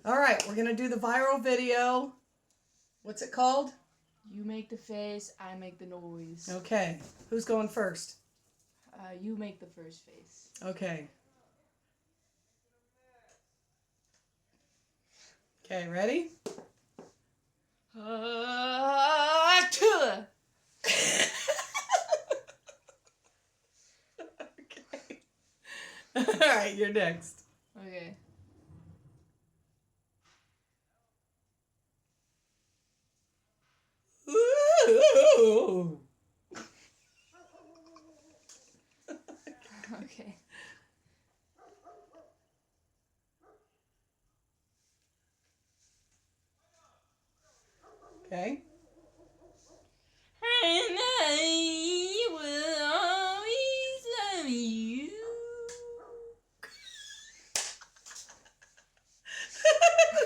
All right, we're going to do the viral video. What's it called? You make the face, I make the noise. Okay. Who's going first? You make the first face. Okay. Okay, ready? Okay. Okay. All right, you're next. Okay. Ooh. Okay. Okay. And I will always love you.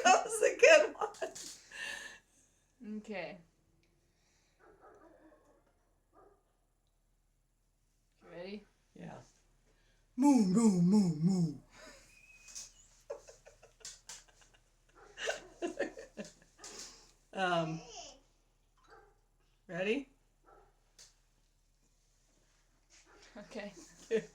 That was a good one. Okay. You ready? Yeah. Moo, moo, moo, moo. Ready? Okay. It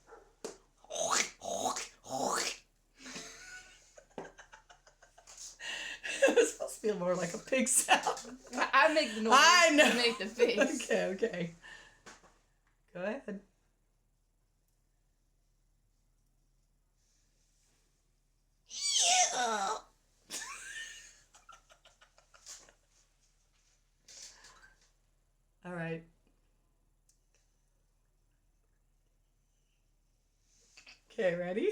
was supposed to be more like a pig sound. I make the noise. I know. You make the face. Okay, okay. Go ahead. Yeah. All right. Okay, ready?